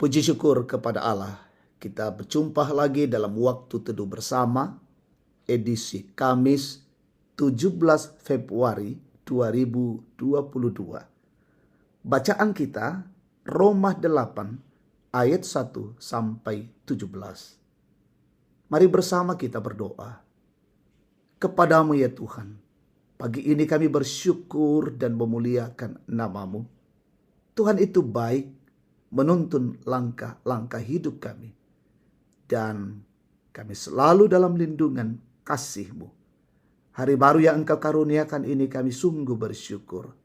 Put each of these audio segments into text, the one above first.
Puji syukur kepada Allah. Kita berjumpa lagi dalam waktu teduh bersama, edisi Kamis 17 Februari 2022. Bacaan kita Roma 8 ayat 1 sampai 17. Mari bersama kita berdoa. Kepadamu ya Tuhan, pagi ini kami bersyukur dan memuliakan nama-Mu. Tuhan itu baik, menuntun langkah-langkah hidup kami. Dan kami selalu dalam lindungan kasih-Mu. Hari baru yang Engkau karuniakan ini kami sungguh bersyukur.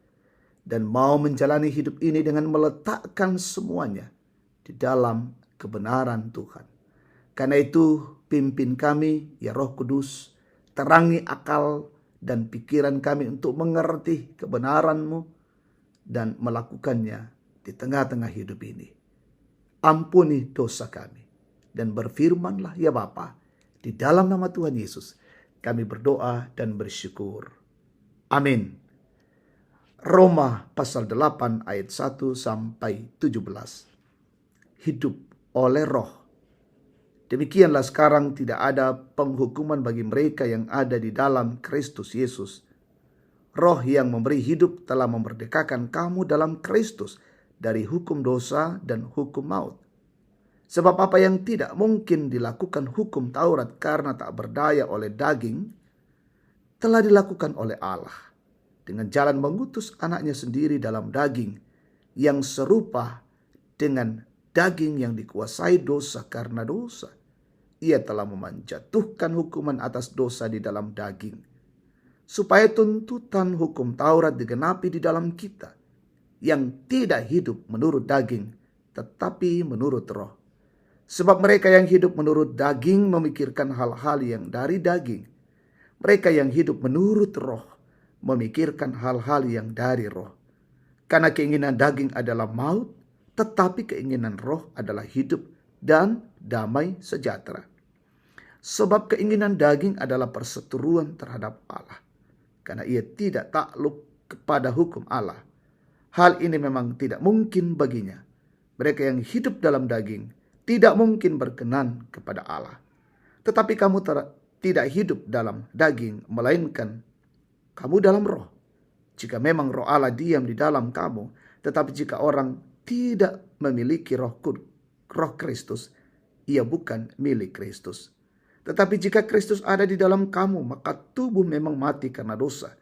Dan mau menjalani hidup ini dengan meletakkan semuanya di dalam kebenaran Tuhan. Karena itu pimpin kami ya Roh Kudus, terangi akal dan pikiran kami untuk mengerti kebenaran-Mu dan melakukannya di tengah-tengah hidup ini. Ampuni dosa kami dan berfirmanlah ya Bapa, di dalam nama Tuhan Yesus kami berdoa dan bersyukur. Amin. Roma pasal 8 ayat 1 sampai 17. Hidup oleh roh. Demikianlah sekarang tidak ada penghukuman bagi mereka yang ada di dalam Kristus Yesus. Roh yang memberi hidup telah memerdekakan kamu dalam Kristus dari hukum dosa dan hukum maut. Sebab apa yang tidak mungkin dilakukan hukum Taurat karena tak berdaya oleh daging, telah dilakukan oleh Allah dengan jalan mengutus anaknya sendiri dalam daging yang serupa dengan daging yang dikuasai dosa karena dosa. Ia telah menjatuhkan hukuman atas dosa di dalam daging, supaya tuntutan hukum Taurat digenapi di dalam kita, yang tidak hidup menurut daging, tetapi menurut roh. Sebab mereka yang hidup menurut daging memikirkan hal-hal yang dari daging. Mereka yang hidup menurut roh memikirkan hal-hal yang dari roh. Karena keinginan daging adalah maut, tetapi keinginan roh adalah hidup dan damai sejahtera. Sebab keinginan daging adalah perseteruan terhadap Allah, karena ia tidak takluk kepada hukum Allah. Hal ini memang tidak mungkin baginya. Mereka yang hidup dalam daging tidak mungkin berkenan kepada Allah. Tetapi kamu tidak hidup dalam daging, melainkan kamu dalam roh. Jika memang roh Allah diam di dalam kamu, tetapi jika orang tidak memiliki roh Kristus, ia bukan milik Kristus. Tetapi jika Kristus ada di dalam kamu, maka tubuh memang mati karena dosa,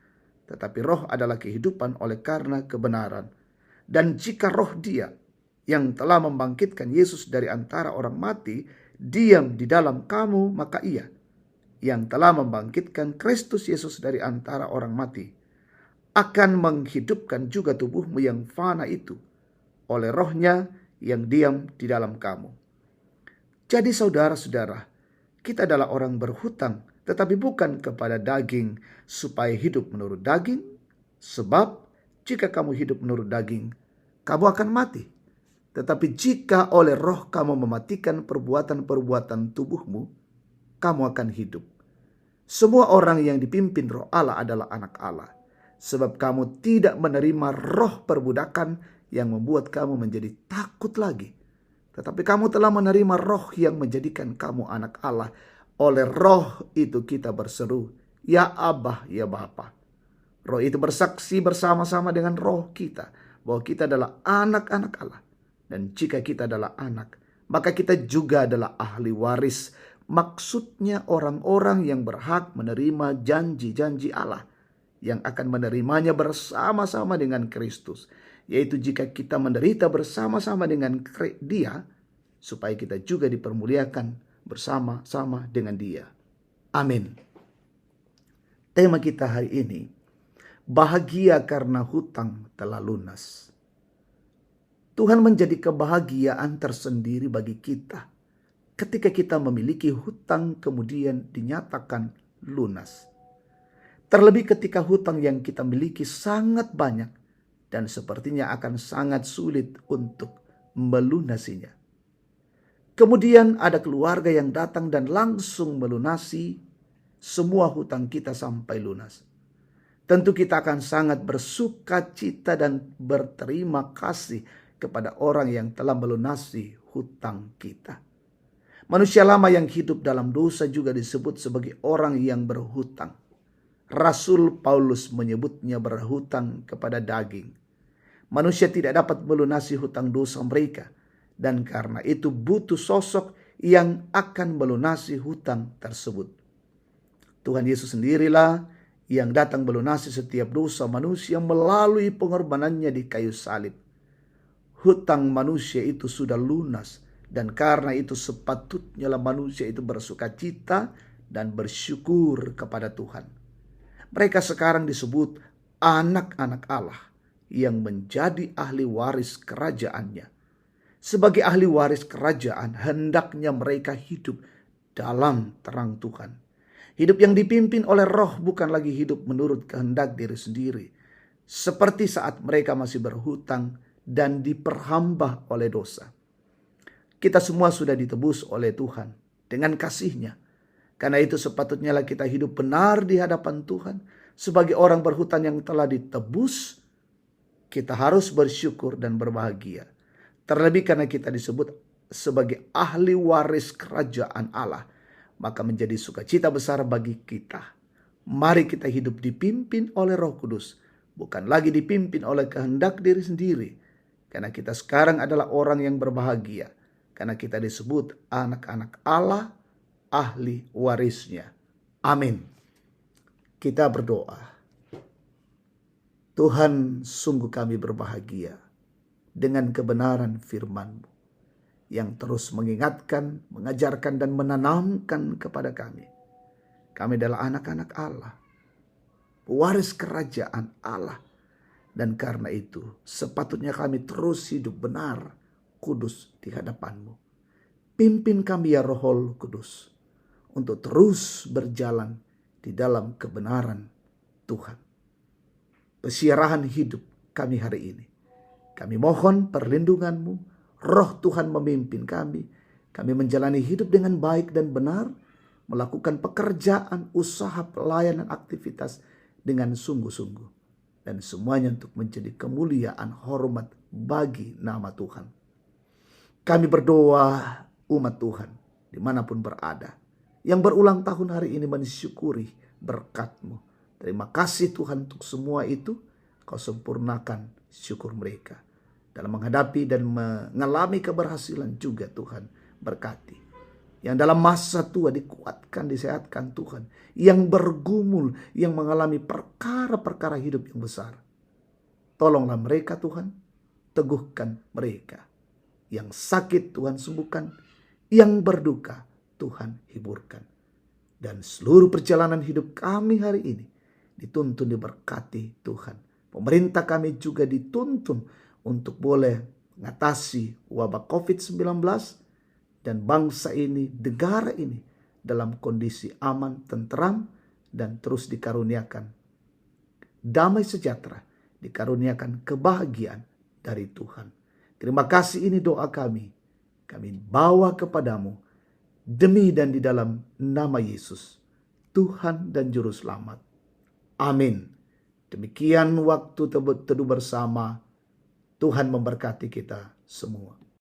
tetapi roh adalah kehidupan oleh karena kebenaran. Dan jika roh Dia yang telah membangkitkan Yesus dari antara orang mati diam di dalam kamu, maka Ia yang telah membangkitkan Kristus Yesus dari antara orang mati akan menghidupkan juga tubuhmu yang fana itu oleh rohnya yang diam di dalam kamu. Jadi saudara-saudara, kita adalah orang berhutang, tetapi bukan kepada daging, supaya hidup menurut daging. Sebab jika kamu hidup menurut daging, kamu akan mati. Tetapi jika oleh roh kamu mematikan perbuatan-perbuatan tubuhmu, kamu akan hidup. Semua orang yang dipimpin roh Allah adalah anak Allah. Sebab kamu tidak menerima roh perbudakan yang membuat kamu menjadi takut lagi. Tetapi kamu telah menerima roh yang menjadikan kamu anak Allah. Oleh roh itu kita berseru, ya Abah, ya Bapa. Roh itu bersaksi bersama-sama dengan roh kita bahwa kita adalah anak-anak Allah. Dan jika kita adalah anak, maka kita juga adalah ahli waris. Maksudnya orang-orang yang berhak menerima janji-janji Allah, yang akan menerimanya bersama-sama dengan Kristus. Yaitu jika kita menderita bersama-sama dengan Dia, supaya kita juga dipermuliakan bersama-sama dengan Dia. Amin. Tema kita hari ini, bahagia karena hutang telah lunas. Tuhan menjadi kebahagiaan tersendiri bagi kita ketika kita memiliki hutang kemudian dinyatakan lunas. Terlebih ketika hutang yang kita miliki sangat banyak dan sepertinya akan sangat sulit untuk melunasinya. Kemudian ada keluarga yang datang dan langsung melunasi semua hutang kita sampai lunas. Tentu kita akan sangat bersuka cita dan berterima kasih kepada orang yang telah melunasi hutang kita. Manusia lama yang hidup dalam dosa juga disebut sebagai orang yang berhutang. Rasul Paulus menyebutnya berhutang kepada daging. Manusia tidak dapat melunasi hutang dosa mereka, dan karena itu butuh sosok yang akan melunasi hutang tersebut. Tuhan Yesus sendirilah yang datang melunasi setiap dosa manusia melalui pengorbanannya di kayu salib. Hutang manusia itu sudah lunas, dan karena itu sepatutnya manusia itu bersukacita dan bersyukur kepada Tuhan. Mereka sekarang disebut anak-anak Allah yang menjadi ahli waris kerajaannya. Sebagai ahli waris kerajaan, hendaknya mereka hidup dalam terang Tuhan. Hidup yang dipimpin oleh Roh, bukan lagi hidup menurut kehendak diri sendiri. Seperti saat mereka masih berhutang dan diperhamba oleh dosa. Kita semua sudah ditebus oleh Tuhan dengan kasih-Nya. Karena itu sepatutnya kita hidup benar di hadapan Tuhan. Sebagai orang berhutang yang telah ditebus, kita harus bersyukur dan berbahagia. Terlebih karena kita disebut sebagai ahli waris kerajaan Allah, maka menjadi sukacita besar bagi kita. Mari kita hidup dipimpin oleh Roh Kudus, bukan lagi dipimpin oleh kehendak diri sendiri. Karena kita sekarang adalah orang yang berbahagia, karena kita disebut anak-anak Allah, ahli warisnya. Amin. Kita berdoa. Tuhan, sungguh kami berbahagia dengan kebenaran firman-Mu yang terus mengingatkan, mengajarkan, dan menanamkan kepada kami. Kami adalah anak-anak Allah, pewaris kerajaan Allah. Dan karena itu sepatutnya kami terus hidup benar, kudus di hadapan-Mu. Pimpin kami ya Roh Kudus untuk terus berjalan di dalam kebenaran Tuhan. Pesiarahan hidup kami hari ini, kami mohon perlindungan-Mu. Roh Tuhan memimpin kami. Kami menjalani hidup dengan baik dan benar, melakukan pekerjaan, usaha, pelayanan, aktivitas dengan sungguh-sungguh. Dan semuanya untuk menjadi kemuliaan hormat bagi nama Tuhan. Kami berdoa umat Tuhan dimanapun berada, yang berulang tahun hari ini mensyukuri berkat-Mu. Terima kasih Tuhan untuk semua itu. Kau sempurnakan syukur mereka dalam menghadapi dan mengalami keberhasilan juga Tuhan. Berkati yang dalam masa tua dikuatkan, disehatkan Tuhan. Yang bergumul, yang mengalami perkara-perkara hidup yang besar. Tolonglah mereka Tuhan, teguhkan mereka. Yang sakit Tuhan sembuhkan, yang berduka Tuhan hiburkan. Dan seluruh perjalanan hidup kami hari ini dituntun diberkati Tuhan. Pemerintah kami juga dituntun untuk boleh mengatasi wabah COVID-19 dan bangsa ini, negara ini dalam kondisi aman, tentram, dan terus dikaruniakan damai sejahtera, dikaruniakan kebahagiaan dari Tuhan. Terima kasih, ini doa kami. Kami bawa kepadamu demi dan di dalam nama Yesus, Tuhan dan Juru Selamat. Amin. Demikian waktu teduh bersama. Tuhan memberkati kita semua.